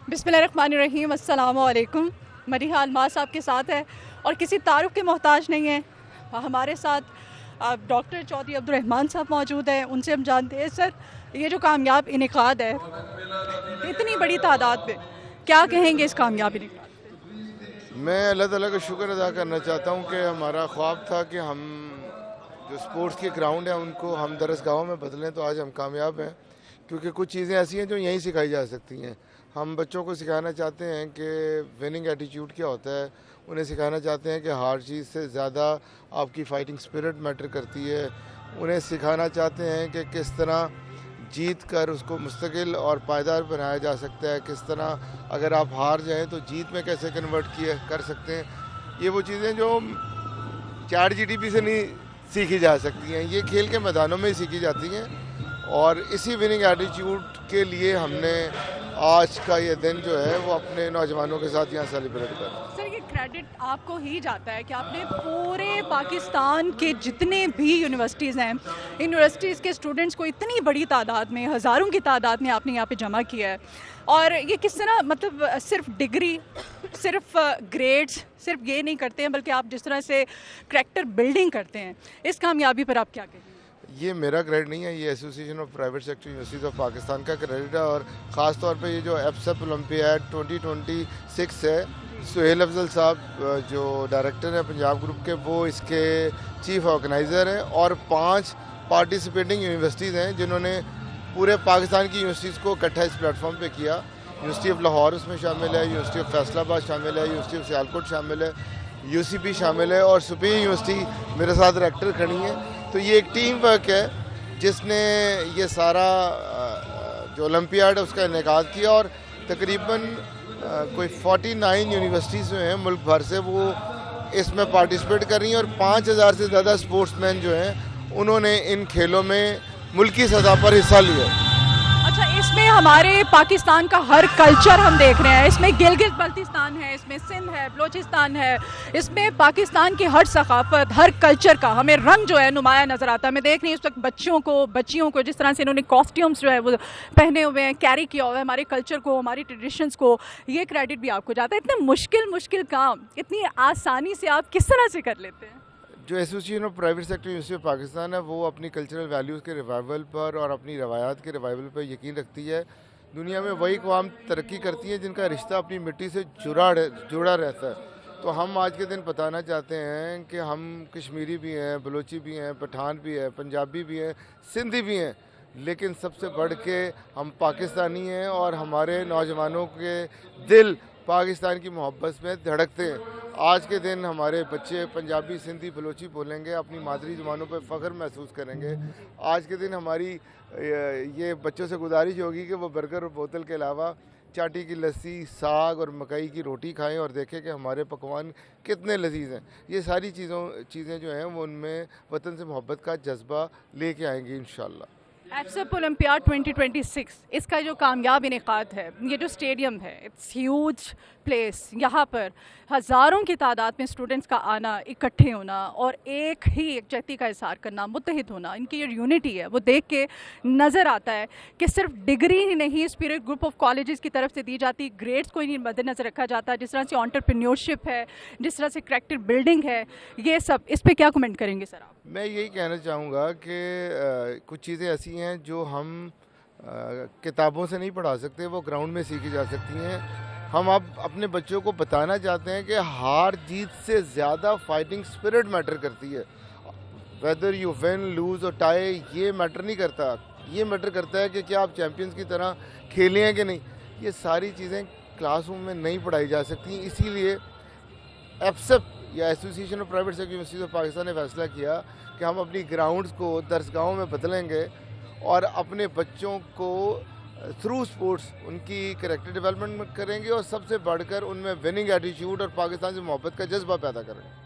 बिस्मिल्लाहिर्रहमानिर्रहीम, अस्सलाम वालेकुम। मरीहा अलमास आपके साथ है और किसी तारुफ के मोहताज नहीं है। हमारे साथ डॉक्टर चौधरी अब्दुल रहमान साहब मौजूद हैं। उनसे हम जानते हैं, सर ये जो कामयाब इनेकाद है इतनी बड़ी तादाद में, क्या कहेंगे इस कामयाब इनेकाद? मैं अल्लाह ताला का शुक्र अदा करना चाहता हूँ कि हमारा ख्वाब था कि हम जो स्पोर्ट्स के ग्राउंड हैं उनको हम दरसगाहों में बदलें, तो आज हम कामयाब हैं। क्योंकि कुछ चीज़ें ऐसी हैं जो यहीं सिखाई जा सकती हैं। हम बच्चों को सिखाना चाहते हैं कि विनिंग एटीट्यूड क्या होता है, उन्हें सिखाना चाहते हैं कि हार चीज़ से ज़्यादा आपकी फ़ाइटिंग स्पिरिट मैटर करती है। उन्हें सिखाना चाहते हैं कि किस तरह जीत कर उसको मुस्तकिल और पायदार बनाया जा सकता है, किस तरह अगर आप हार जाएं तो जीत में कैसे कन्वर्ट कर सकते हैं। ये वो चीज़ें जो चैट जीटीपी से नहीं सीखी जा सकती हैं, ये खेल के मैदानों में ही सीखी जाती हैं। और इसी विनिंग एटीट्यूड के लिए हमने आज का ये दिन जो है वो अपने नौजवानों के साथ यहाँ सेलिब्रेट कर। सर ये क्रेडिट आपको ही जाता है कि आपने पूरे पाकिस्तान के जितने भी यूनिवर्सिटीज़ हैं, यूनिवर्सिटीज़ के स्टूडेंट्स को इतनी बड़ी तादाद में, हज़ारों की तादाद में आपने यहाँ पे जमा किया है। और ये किस तरह, मतलब सिर्फ डिग्री, सिर्फ ग्रेड्स, सिर्फ ये नहीं करते हैं, बल्कि आप जिस तरह से करैक्टर बिल्डिंग करते हैं, इस कामयाबी पर आप क्या कहेंगे? ये मेरा क्रेडिट नहीं है, ये association of private sector universities of Pakistan का क्रेडिट है। और ख़ास तौर पे ये जो एफसेप ओलंपियाड 2026 है, सुहेल अफजल साहब जो डायरेक्टर हैं पंजाब ग्रुप के, वो इसके चीफ ऑर्गेनाइज़र हैं। और 5 पार्टिसिपेटिंग यूनिवर्सिटीज़ हैं जिन्होंने पूरे पाकिस्तान की यूनिवर्सिटीज़ को इकट्ठा इस प्लेटफॉर्म पे किया। यूनिवर्सिटी ऑफ लाहौर उसमें शामिल है, यूनिवर्सिटी ऑफ फैसलाबाद शामिल है, यूनिवर्सिटी ऑफ सियालकोट शामिल है, यूसीपी शामिल है और सुपीरियर यूनिवर्सिटी मेरे साथ रेक्टर खड़ी है। तो ये एक टीम वर्क है जिसने ये सारा जो ओलंपियाड है उसका इनेकाद किया। और तकरीबन कोई 49 यूनिवर्सिटीज़ जो हैं मुल्क भर से, वो इसमें पार्टिसिपेट कर रही हैं। और 5000 से ज़्यादा स्पोर्ट्समैन जो हैं उन्होंने इन खेलों में मुल्की सतह पर हिस्सा लिया। अच्छा, इसमें हमारे पाकिस्तान का हर कल्चर हम देख रहे हैं। इसमें गिलगित बल्तिस्तान है, इसमें सिंध है, बलोचिस्तान है, इसमें पाकिस्तान की हर सकाफत, हर कल्चर का हमें रंग जो है नुमाया नज़र आता है। मैं देख रही हूँ इस वक्त बच्चियों को जिस तरह से इन्होंने कॉस्ट्यूम्स जो है वो पहने हुए हैं, कैरी किया हुआ है, हमारे कल्चर को, हमारी ट्रेडिशंस को, ये क्रेडिट भी आपको जाता है। इतना मुश्किल काम इतनी आसानी से आप किस तरह से कर लेते हैं? जो association of private sector university of Pakistan है, वो अपनी कल्चरल वैल्यूज़ के रिवाइवल पर और अपनी रवायात के रिवाइवल पर यकीन रखती है। दुनिया में वही कौम तरक्की करती है जिनका रिश्ता अपनी मिट्टी से जुड़ा रहता है। तो हम आज के दिन बताना चाहते हैं कि हम कश्मीरी भी हैं, बलोची भी हैं, पठान भी हैं, पंजाबी भी हैं, सिंधी भी हैं, लेकिन सबसे बढ़ के हम पाकिस्तानी हैं। और हमारे नौजवानों के दिल पाकिस्तान की मोहब्बत में धड़कते हैं। आज के दिन हमारे बच्चे पंजाबी, सिंधी, बलोची बोलेंगे, अपनी मादरी ज़बानों पर फ़ख्र महसूस करेंगे। आज के दिन हमारी ये बच्चों से गुजारिश होगी कि वो बर्गर और बोतल के अलावा चाटी की लस्सी, साग और मकई की रोटी खाएं और देखें कि हमारे पकवान कितने लजीज हैं। ये सारी चीज़ें जो हैं वो उनमें वतन से मोहब्बत का जज्बा लेके आएंगी इंशाल्लाह। एफसेप ओलंपियाड 2026, इसका जो कामयाब इनेकाद है, ये जो स्टेडियम है, इट्स ह्यूज प्लेस, यहाँ पर हज़ारों की तादाद में स्टूडेंट्स का आना, इकट्ठे होना और एक ही एकजहती का इज़हार करना, मुत्तहिद होना, इनकी जो यूनिटी है वो देख के नज़र आता है कि सिर्फ डिग्री ही नहीं, स्पिरिट ग्रुप ऑफ कॉलेजेस की तरफ से दी जाती ग्रेड्स को ही मद्देनज़र रखा जाता है। जिस तरह से एंटरप्रेन्योरशिप है, जिस तरह से करैक्टर बिल्डिंग है, ये सब, इस पर क्या कमेंट करेंगे सर आप? मैं यही कहना चाहूँगा कि कुछ चीज़ें ऐसी हैं जो हम किताबों से नहीं पढ़ा सकते, वो ग्राउंड में सीखी जा सकती हैं। हम अब अपने बच्चों को बताना चाहते हैं कि हार जीत से ज़्यादा फाइटिंग स्पिरिट मैटर करती है। वेदर यू विन, लूज़ और टाई, ये मैटर नहीं करता। ये मैटर करता है कि क्या आप चैम्पियंस की तरह खेले हैं कि नहीं। ये सारी चीज़ें क्लासरूम में नहीं पढ़ाई जा सकती। इसीलिए एफसेप या association of private sector universities of Pakistan ने फैसला किया कि हम अपनी ग्राउंड्स को दरसगाहों में बदलेंगे और अपने बच्चों को थ्रू स्पोर्ट्स उनकी करैक्टर डेवलपमेंट करेंगे और सबसे बढ़कर उनमें विनिंग एटीट्यूड और पाकिस्तान से मोहब्बत का जज्बा पैदा करेंगे।